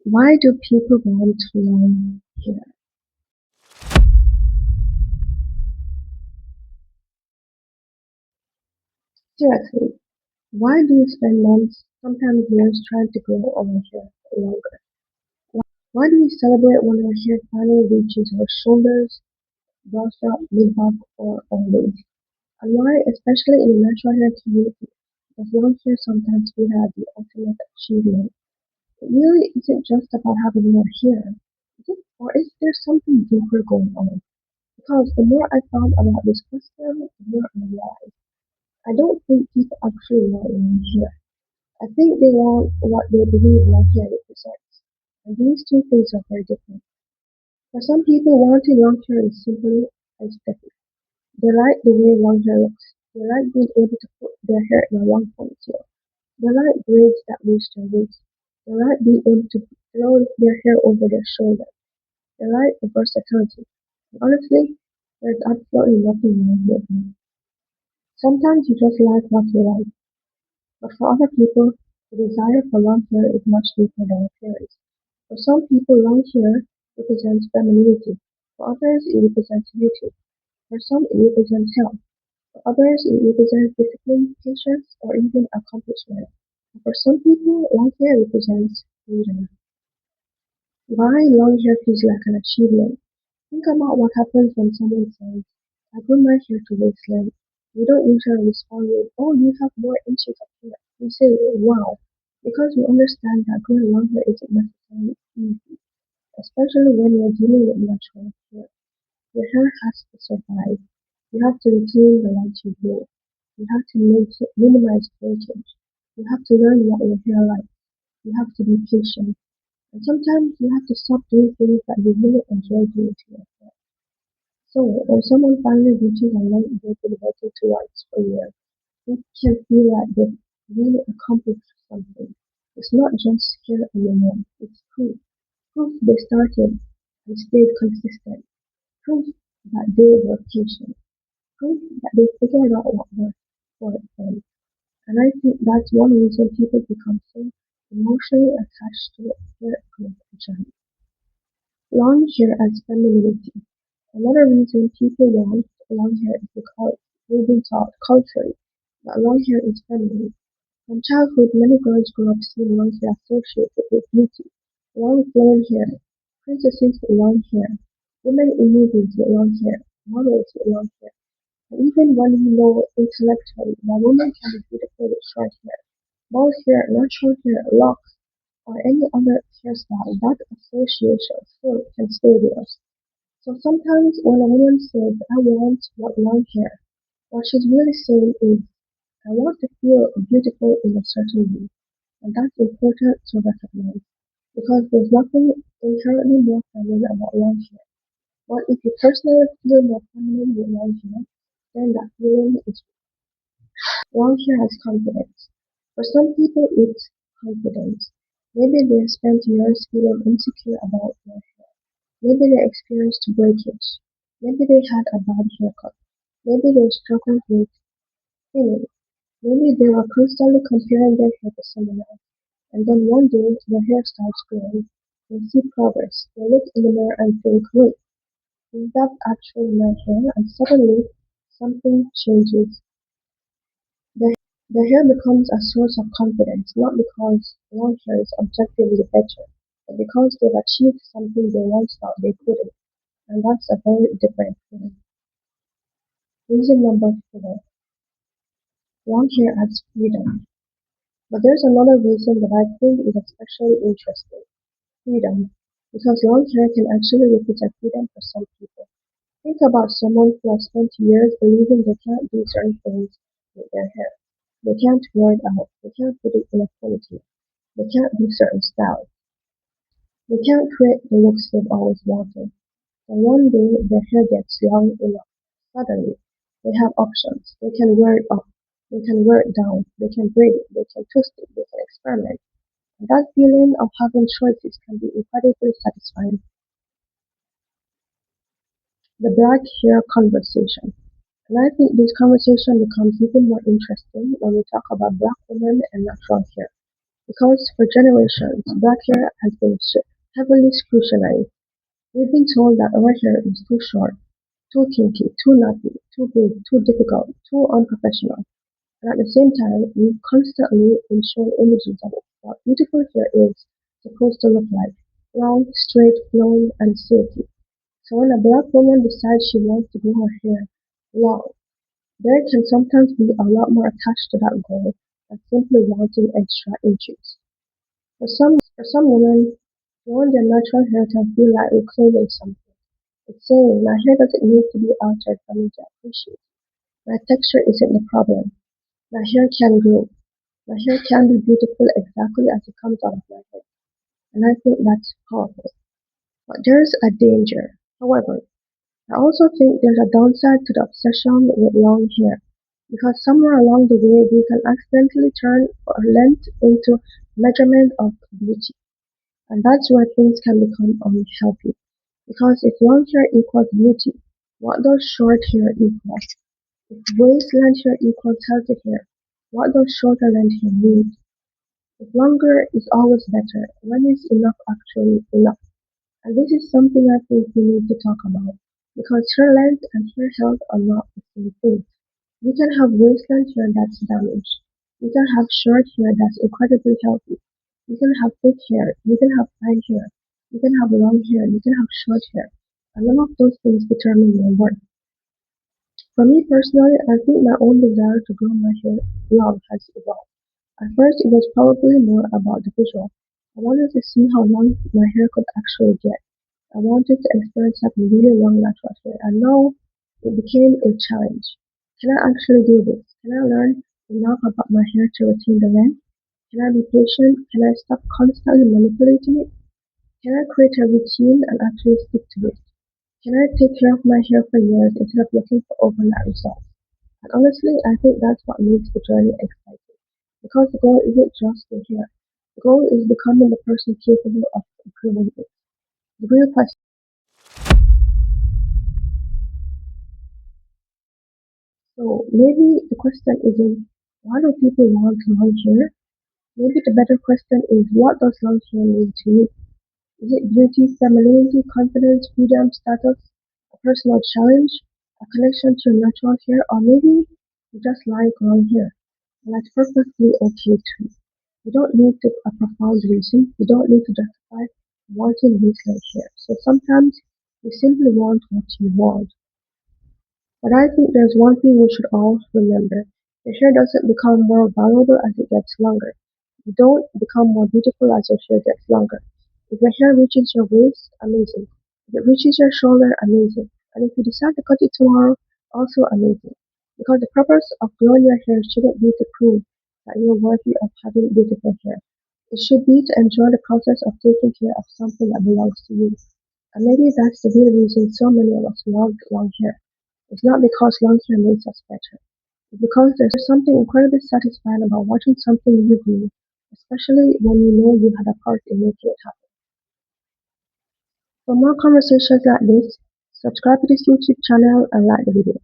Why do people want long hair? Seriously, why do you spend months, sometimes years, trying to grow our hair longer? Why do we celebrate when our hair finally reaches our shoulders, brow strap, mid-back, or our waist? And why, especially in the natural hair community, does long hair sometimes feel like the ultimate achievement? It really isn't just about having more hair, is it? Or is there something deeper going on? Because the more I found about this question, the more I realized I don't think people actually want long hair. I think they want what they believe long hair represents. And these two things are very different. For some people, wanting long hair is simply aesthetic. They like the way long hair looks. They like being able to put their hair in a long ponytail. They like braids that reach their waist. They like being able to throw their hair over their shoulder. They like the versatility. And honestly, there's absolutely nothing wrong with me. Sometimes you just like what you like. But for other people, the desire for long hair is much deeper than appearance. For some people, long hair represents femininity. For others, it represents beauty. For some, it represents health. For others, it represents discipline, patience, or even accomplishment. And for some people, long hair represents freedom. Why long hair feels like an achievement? Think about what happens when someone says, I grew my hair to waist length. We don't usually respond with, oh, you have more inches of hair. We say, wow, because we understand that growing long hair isn't necessarily easy, especially when you're dealing with natural hair. Your hair has to survive. You have to retain the light you grow. You have to minimize breakage. You have to learn what your hair likes. You have to be patient. And sometimes you have to stop doing things that you really enjoy doing to your hair. So, when someone finally reaches a limit they've been working towards for years, it can feel like they've really accomplished something. It's not just hair anymore, it's proof. Proof they started and stayed consistent. Proof that they were patient. Proof that they figured out what worked for them. And I think that's one reason people become so emotionally attached to hair growth journey. Long hair as femininity. Another reason people want long hair is because we've been taught culturally that long hair is feminine. From childhood, many girls grow up seeing long hair associated with beauty. Long flowing hair, princesses with long hair, women in movies with long hair, models with long hair. And even when we know intellectually that women can be beautiful with short hair, bald hair, natural hair, locks, or any other hairstyle, that association still can stay with us. So sometimes when a woman says, I want what long hair, what she's really saying is, I want to feel beautiful in a certain way. And that's important to recognize because there's nothing inherently more feminine about long hair. But if you personally feel more feminine with long hair, then that feeling is long hair has confidence. For some people, it's confidence. Maybe they spent years feeling insecure about their hair. Maybe they experienced breakage. Maybe they had a bad haircut. Maybe they struggled with thinning. Maybe they were constantly comparing their hair to someone else. And then one day their hair starts growing. They see progress. They look in the mirror and think, wait, is that actually my hair? And suddenly something changes. The hair becomes a source of confidence, not because long hair is objectively better, but because they've achieved something they once thought they couldn't. And that's a very different thing. Reason number four, long hair as freedom. But there's another reason that I think is especially interesting. Freedom. Because long hair can actually represent freedom for some people. Think about someone who has spent years believing they can't do certain things with their hair. They can't wear it out. They can't put it in a ponytail. They can't do certain styles. They can't create the looks they've always wanted. And one day their hair gets long enough. Suddenly, they have options. They can wear it up. They can wear it down. They can braid it. They can twist it. They can experiment. And that feeling of having choices can be incredibly satisfying. The black hair conversation. And I think this conversation becomes even more interesting when we talk about black women and natural hair. Because for generations, black hair has been heavily scrutinized. We've been told that our hair is too short, too kinky, too nappy, too big, too difficult, too unprofessional. And at the same time, we've constantly been shown images of what beautiful hair is supposed to look like: long, straight, flowing, and silky. So when a black woman decides she wants to grow her hair long, there can sometimes be a lot more attached to that goal than simply wanting extra inches. For some women, growing their natural hair can feel like reclaiming something. It's saying, my hair doesn't need to be altered for me to appreciate. My texture isn't the problem. My hair can grow. My hair can be beautiful exactly as it comes out of my head. And I think that's powerful. But there's a danger. However, I also think there's a downside to the obsession with long hair, because somewhere along the way we can accidentally turn our length into measurement of beauty, and that's where things can become unhealthy. Because if long hair equals beauty, what does short hair equal? If waistline hair equals healthy hair, what does shorter length hair mean? If longer is always better, when is enough actually enough? And this is something I think we need to talk about, because hair length and hair health are not the same thing. You can have waistline hair that's damaged. You can have short hair that's incredibly healthy. You can have thick hair. You can have fine hair. You can have long hair. You can have short hair. And none of those things determine your worth. For me personally, I think my own desire to grow my hair long has evolved. At first, it was probably more about the visual. I wanted to see how long my hair could actually get. I wanted to experience having really long natural hair, and now it became a challenge. Can I actually do this? Can I learn enough about my hair to retain the length? Can I be patient? Can I stop constantly manipulating it? Can I create a routine and actually stick to it? Can I take care of my hair for years instead of looking for overnight results? And honestly, I think that's what makes the journey exciting. Because the goal isn't just the hair. The goal is becoming the person capable of improving it. The real question. So maybe the question isn't why do people want long hair? Maybe the better question is what does long hair mean to you? Is it beauty, femininity, confidence, freedom, status, a personal challenge, a connection to your natural hair, or maybe you just like long hair? And that's perfectly okay too. You don't need to a profound reason. You don't need to justify wanting waistline hair. So sometimes you simply want what you want. But I think there's one thing we should all remember. Your hair doesn't become more valuable as it gets longer. You don't become more beautiful as your hair gets longer. If your hair reaches your waist, amazing. If it reaches your shoulder, amazing. And if you decide to cut it tomorrow, also amazing. Because the purpose of growing your hair shouldn't be to prove that you're worthy of having beautiful hair. It should be to enjoy the process of taking care of something that belongs to you. And maybe that's the real reason so many of us love long hair. It's not because long hair makes us better. It's because there's something incredibly satisfying about watching something you grew, especially when you know you had a part in making it happen. For more conversations like this, subscribe to this YouTube channel and like the video.